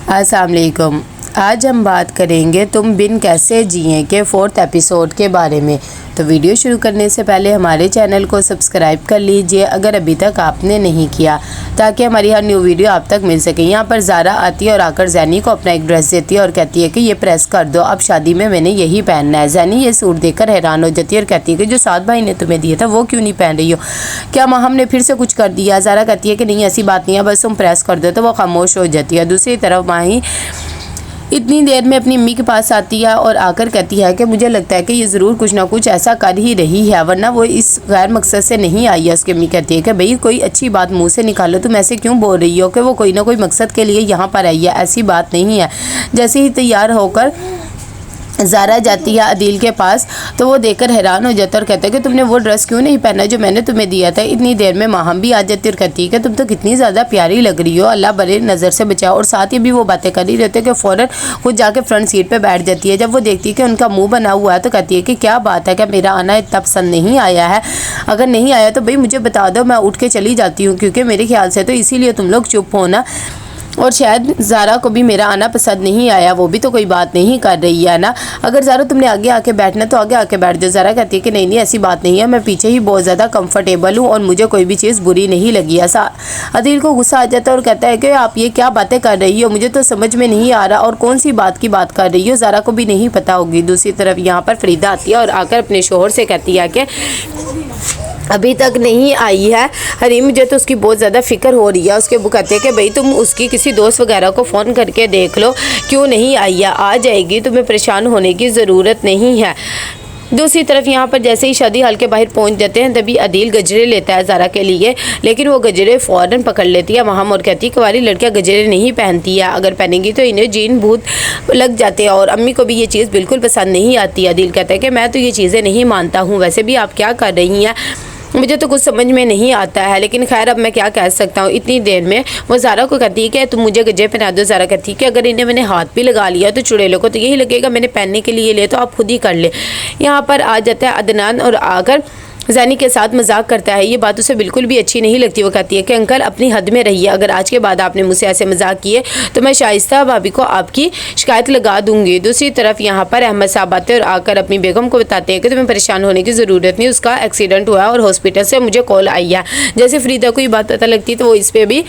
अस्सलाम वालेकुम। आज हम बात करेंगे तुम बिन कैसे जिए के 4th एपिसोड के बारे में। तो वीडियो शुरू करने से पहले हमारे चैनल को सब्सक्राइब कर लीजिए अगर अभी तक आपने नहीं किया, ताकि हमारी हर न्यू वीडियो आप तक मिल सके। यहाँ पर ज़ारा आती है और आकर जैनी को अपना एक ड्रेस देती है और कहती है कि ये प्रेस कर दो, अब शादी में मैंने यही पहनना है। जैनी ये सूट देखकर हैरान हो जाती है और कहती है कि जो साद भाई ने तुम्हें दिया था वो क्यों नहीं पहन रही हो, क्या माँ हमने फिर से कुछ कर दिया। ज़ारा कहती है कि नहीं ऐसी बात नहीं है, बस तुम प्रेस कर दो। तो वो खामोश हो जाती है। दूसरी तरफ माही इतनी देर में अपनी अम्मी के पास आती है और आकर कहती है कि मुझे लगता है कि ये ज़रूर कुछ ना कुछ ऐसा कर ही रही है, वरना वो इस गैर मकसद से नहीं आई है। उसकी अम्मी कहती है कि भाई कोई अच्छी बात मुंह से निकालो, तुम ऐसे क्यों बोल रही हो कि वो कोई ना कोई मकसद के लिए यहाँ पर आई है, ऐसी बात नहीं है। जैसे ही तैयार होकर ज़ारा जाती है अदील के पास तो वो देखकर हैरान हो जाता है और कहता है कि तुमने वो ड्रेस क्यों नहीं पहना जो मैंने तुम्हें दिया था। इतनी देर में माहम भी आ जाती है और कहती है कि तुम तो कितनी ज़्यादा प्यारी लग रही हो, अल्लाह बड़े नज़र से बचाओ। और साथ ही भी वो बातें कर ही रहते हैं कि फ़ौरन खुद जाके फ्रंट सीट पर बैठ जाती है। जब वो देखती है कि उनका मुँह बना हुआ है तो कहती है कि क्या बात है, क्या मेरा आना इतना पसंद नहीं आया है? अगर नहीं आया तो भाई मुझे बता दो, मैं उठ के चली जाती हूँ, क्योंकि मेरे ख्याल से तो इसीलिए तुम लोग चुप हो ना। और शायद ज़ारा को भी मेरा आना पसंद नहीं आया, वो भी तो कोई बात नहीं कर रही है ना। अगर ज़ारा तुमने आगे आके बैठना तो आगे आके बैठ जाओ। ज़ारा कहती है कि नहीं ऐसी बात नहीं है, मैं पीछे ही बहुत ज़्यादा कंफर्टेबल हूँ और मुझे कोई भी चीज़ बुरी नहीं लगी। ऐसा अदील को गुस्सा आ जाता है और कहता है कि आप ये क्या बातें कर रही हो, मुझे तो समझ में नहीं आ रहा और कौन सी बात की बात कर रही हो, ज़ारा को भी नहीं पता होगी। दूसरी तरफ यहाँ पर फरीदा आती है और आकर अपने शोहर से कहती है कि अभी तक नहीं आई है हरीम, मुझे तो उसकी बहुत ज़्यादा फ़िक्र हो रही है। उसके वो कहते हैं कि भाई तुम उसकी किसी दोस्त वगैरह को फ़ोन करके देख लो क्यों नहीं आई है, आ जाएगी, तुम्हें परेशान होने की ज़रूरत नहीं है। दूसरी तरफ यहाँ पर जैसे ही शादी हॉल के बाहर पहुँच जाते हैं तभी अदील गजरे लेता है ज़ारा के लिए, लेकिन वो गजरे फ़ौरन पकड़ लेती है वहाँ और कहती है कि वाली लड़कियाँ गजरे नहीं पहनती है, अगर पहनेंगी तो इन्हें जीन भूत लग जाते हैं और अम्मी को भी ये चीज़ बिल्कुल पसंद नहीं आती। अदील कहता है कि मैं तो ये चीज़ें नहीं मानता हूँ, वैसे भी आप क्या कर रही हैं, मुझे तो कुछ समझ में नहीं आता है, लेकिन खैर अब मैं क्या कह सकता हूँ। इतनी देर में वो ज़ारा को कहती है कि तुम मुझे गजरे पहना दो। ज़ारा कहती है कि अगर इन्हें मैंने हाथ भी लगा लिया तो चुड़ैलों को तो यही लगेगा मैंने पहनने के लिए ले, तो आप खुद ही कर ले। यहाँ पर आ जाता है अदनान और आकर जैनी के साथ मजाक करता है। ये बात उसे बिल्कुल भी अच्छी नहीं लगती। वो कहती है कि अंकल अपनी हद में रहिए, अगर आज के बाद आपने मुझसे ऐसे मजाक किए तो मैं शाइस्ता भाभी को आपकी शिकायत लगा दूंगी। दूसरी तरफ यहाँ पर अहमद साहब आते हैं और आकर अपनी बेगम को बताते हैं कि तुम्हें परेशान होने की ज़रूरत नहीं, उसका एक्सीडेंट हुआ और हॉस्पिटल से मुझे कॉल आई है। जैसे फरीदा को ये बात पता लगती तो वो इस पर भी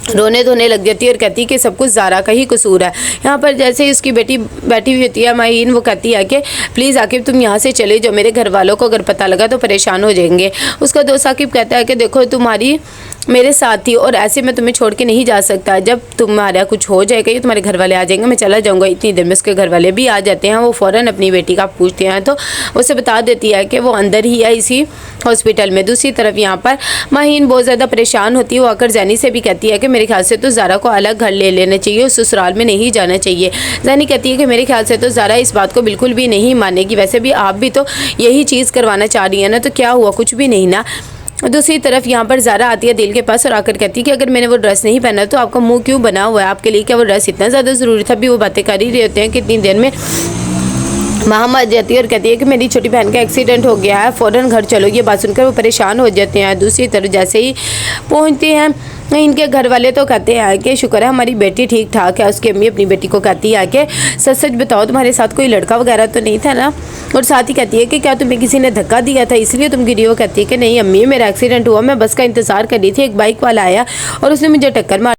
रोने धोने लग जाती है और कहती है कि सब कुछ ज़ारा का ही कसूर है। यहाँ पर जैसे ही उसकी बेटी बैठी हुई होती है माहीन, वो कहती है कि प्लीज़ आकिब तुम यहाँ से चले जाओ, मेरे घर वालों को अगर पता लगा तो परेशान हो जाएंगे। उसका दोस्त आकिब कहता है कि देखो तुम्हारी मेरे साथ थी और ऐसे मैं तुम्हें छोड़ के नहीं जा सकता, जब तुम्हारा कुछ हो जाएगा ये तुम्हारे घर वाले आ जाएंगे, मैं चला जाऊँगा। इतनी देर में उसके घर वाले भी आ जाते हैं। वो फ़ौरन अपनी बेटी का पूछते हैं तो उसे बता देती है कि वो अंदर ही है इसी हॉस्पिटल में। दूसरी तरफ यहाँ पर माहीन बहुत ज़्यादा परेशान होती है। वो आकर जैनी से भी कहती है कि मेरे ख्याल से तो ज़ारा को अलग घर ले लेना चाहिए, उस ससुराल में नहीं जाना चाहिए। जैनी कहती है कि मेरे ख्याल से तो ज़ारा इस बात को बिल्कुल भी नहीं मानेगी, वैसे भी आप भी तो यही चीज़ करवाना चाह रही है ना, तो क्या हुआ, कुछ भी नहीं ना। दूसरी तरफ यहाँ पर ज़ारा आती है दिल के पास और आकर कहती है कि अगर मैंने वो ड्रेस नहीं पहना तो आपका मुंह क्यों बना हुआ है, आपके लिए क्या वो ड्रेस इतना ज़्यादा ज़रूरी था। भी वो बातें कर ही रहे होते हैं कि इतनी देर में माहम आ जाती है और कहती है कि मेरी छोटी बहन का एक्सीडेंट हो गया है, फ़ौरन घर चलो। ये बात सुनकर वो परेशान हो जाते हैं। दूसरी तरफ जैसे ही पहुँचते हैं इनके घर वाले तो कहते हैं कि शुक्र है हमारी बेटी ठीक ठाक है। उसकी अम्मी अपनी बेटी को कहती है कि सच सच बताओ तुम्हारे साथ कोई लड़का वगैरह तो नहीं था ना। और साथ ही कहती है कि क्या तुम्हें किसी ने धक्का दिया था इसलिए तुम गिरी हो। कहती है कि नहीं अम्मी मेरा एक्सीडेंट हुआ, मैं बस का इंतज़ार कर रही थी, एक बाइक वाला आया और उसने मुझे टक्कर मार